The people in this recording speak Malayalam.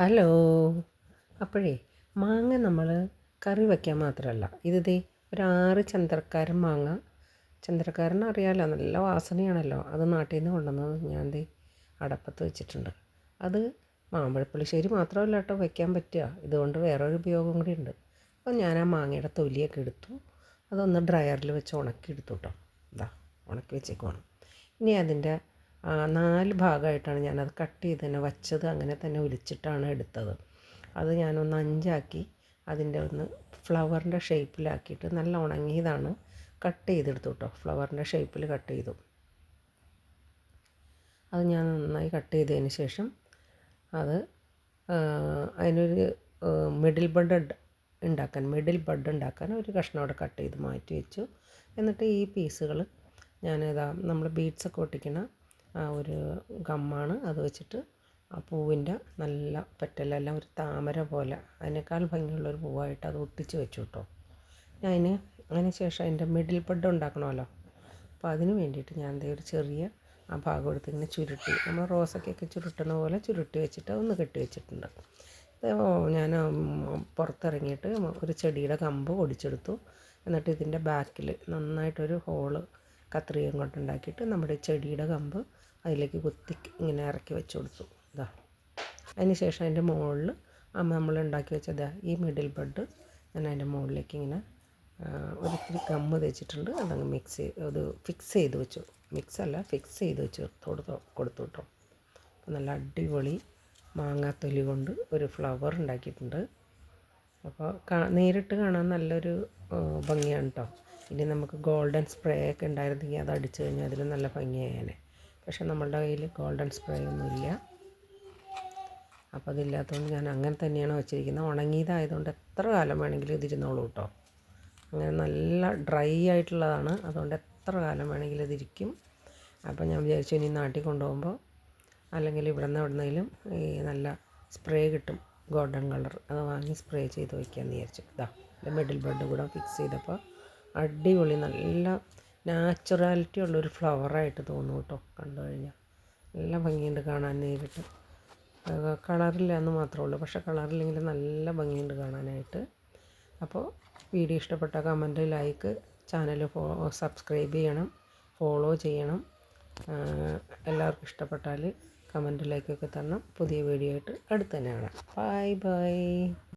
ഹലോ. അപ്പോഴേ മാങ്ങ നമ്മൾ കറി വയ്ക്കാൻ മാത്രമല്ല ദേ ഒരു 6 ചന്ദ്രക്കാരൻ മാങ്ങ. ചന്ദ്രക്കാരൻ അറിയാമല്ലോ, നല്ല വാസനയാണല്ലോ. അത് നാട്ടിൽ നിന്ന് കൊണ്ടുവന്നത് ഞാൻ അടപ്പത്ത് വെച്ചിട്ടുണ്ട്. അത് മാമ്പഴപ്പുളിശ്ശേരി മാത്രമല്ല കേട്ടോ വയ്ക്കാൻ പറ്റുക, ഇതുകൊണ്ട് വേറൊരു ഉപയോഗം കൂടി ഉണ്ട്. അപ്പോൾ ഞാൻ ആ മാങ്ങയുടെ തൊലിയൊക്കെ എടുത്തു, അതൊന്ന് ഡ്രയറിൽ വെച്ച് ഉണക്കി എടുത്തു കേട്ടോ. ഉണക്കി വെച്ചേക്കുവാണ്. ഇനി അതിൻ്റെ 4 ഭാഗമായിട്ടാണ് ഞാനത് കട്ട് ചെയ്ത് തന്നെ വച്ചത്. അങ്ങനെ തന്നെ ഒലിച്ചിട്ടാണ് എടുത്തത്. അത് ഞാനൊന്ന് 5ആക്കി അതിൻ്റെ ഒന്ന് ഫ്ലവറിൻ്റെ ഷേപ്പിലാക്കിയിട്ട് നല്ല ഉണങ്ങിയതാണ് കട്ട് ചെയ്തെടുത്തു കേട്ടോ. ഫ്ലവറിൻ്റെ ഷേപ്പിൽ കട്ട് ചെയ്തു. അത് ഞാൻ നന്നായി കട്ട് ചെയ്തതിന് ശേഷം അത് അതിനൊരു മിഡിൽ ബഡ് ഉണ്ടാക്കാൻ ഒരു കഷ്ണം അവിടെ കട്ട് ചെയ്ത് മാറ്റി വെച്ചു. എന്നിട്ട് ഈ പീസുകൾ ഞാനിതാ നമ്മൾ ബീഡ്സൊക്കെ ഒട്ടിക്കുന്ന ഒരു ഗമ്മാണ്, അത് വെച്ചിട്ട് ആ പൂവിൻ്റെ നല്ല പെറ്റലെല്ലാം ഒരു താമര പോലെ അതിനേക്കാൾ ഭംഗിയുള്ളൊരു പൂവായിട്ട് അത് ഒട്ടിച്ച് വെച്ചു കേട്ടോ. അതിന് ശേഷം അതിൻ്റെ മിഡിൽ ബഡ് ഉണ്ടാക്കണമല്ലോ. അപ്പോൾ അതിന് വേണ്ടിയിട്ട് ഞാൻ ഒരു ചെറിയ ആ ഭാഗം എടുത്ത് ഇങ്ങനെ ചുരുട്ടി, നമ്മൾ റോസയ്ക്കൊക്കെ ചുരുട്ടുന്ന പോലെ ചുരുട്ടി വെച്ചിട്ട് ഒന്ന് കെട്ടി വെച്ചിട്ടുണ്ട്. ഞാൻ പുറത്തിറങ്ങിയിട്ട് ഒരു ചെടിയുടെ കമ്പ് ഒടിച്ചെടുത്തു. എന്നിട്ട് ഇതിൻ്റെ ബാക്കിൽ നന്നായിട്ടൊരു ഹോള് കത്രികയും കൊണ്ടുണ്ടാക്കിയിട്ട് നമ്മുടെ ചെടിയുടെ കമ്പ് അതിലേക്ക് കുത്തി ഇങ്ങനെ ഇറക്കി വെച്ച് കൊടുത്തു. അതിന് ശേഷം അതിൻ്റെ മുകളിൽ നമ്മൾ ഉണ്ടാക്കി വെച്ചത് ഈ മിഡിൽ ബഡ് ഞാൻ അതിൻ്റെ മുകളിലേക്ക് ഇങ്ങനെ ഒരിത്തിരി ഗമ്മ് തേച്ചിട്ടുണ്ട്. അതങ്ങ് ഫിക്സ് ചെയ്ത് വെച്ചു. ഫിക്സ് ചെയ്ത് വെച്ച് കൊടുത്തു കേട്ടോ. അപ്പോൾ നല്ല അടിപൊളി മാങ്ങാത്തൊലി കൊണ്ട് ഒരു ഫ്ലവർ ഉണ്ടാക്കിയിട്ടുണ്ട്. അപ്പോൾ നേരിട്ട് കാണാൻ നല്ലൊരു ഭംഗിയാണ് കേട്ടോ. ഇനി നമുക്ക് ഗോൾഡൻ സ്പ്രേ ഒക്കെ ഉണ്ടായിരുന്നെങ്കിൽ അത് അടിച്ചു കഴിഞ്ഞാൽ അതിൽ നല്ല ഭംഗിയായേനെ. പക്ഷെ നമ്മളുടെ കയ്യിൽ ഗോൾഡൻ സ്പ്രേ ഒന്നുമില്ല. അപ്പോൾ അതില്ലാത്തതുകൊണ്ട് ഞാൻ അങ്ങനെ തന്നെയാണ് വെച്ചിരിക്കുന്നത്. ഉണങ്ങിയതായതുകൊണ്ട് എത്ര കാലം വേണമെങ്കിലും ഇതിരുന്നോളൂ കേട്ടോ. അങ്ങനെ നല്ല ഡ്രൈ ആയിട്ടുള്ളതാണ്, അതുകൊണ്ട് എത്ര കാലം വേണമെങ്കിലും ഇതിരിക്കും. അപ്പോൾ ഞാൻ വിചാരിച്ചു ഇനി നാട്ടിൽ കൊണ്ടുപോകുമ്പോൾ അല്ലെങ്കിൽ എവിടുന്നെങ്കിലും ഈ നല്ല സ്പ്രേ കിട്ടും ഗോൾഡൻ കളർ, അത് വാങ്ങി സ്പ്രേ ചെയ്ത് വയ്ക്കാമെന്ന് വിചാരിച്ചു. മിഡിൽ ബഡ് കൂടെ ഫിക്സ് ചെയ്തപ്പോൾ അടിപൊളി നല്ല നാച്ചുറാലിറ്റി ഉള്ളൊരു ഫ്ലവറായിട്ട് തോന്നും കേട്ടോ. കണ്ടു കഴിഞ്ഞാൽ നല്ല ഭംഗിയുണ്ട് കാണാൻ. നേരിട്ട് കളറില്ല എന്ന് മാത്രമേ ഉള്ളൂ, പക്ഷേ കളറില്ലെങ്കിൽ നല്ല ഭംഗിയുണ്ട് കാണാനായിട്ട്. അപ്പോൾ വീഡിയോ ഇഷ്ടപ്പെട്ട കമൻറ്റ്, ലൈക്ക്, ചാനൽ സബ്സ്ക്രൈബ് ചെയ്യണം, ഫോളോ ചെയ്യണം. എല്ലാവർക്കും ഇഷ്ടപ്പെട്ടാൽ കമൻറ്റ് ലൈക്കൊക്കെ തരണം. പുതിയ വീഡിയോ ആയിട്ട് അടുത്ത് തന്നെ കാണാം. Bye bye.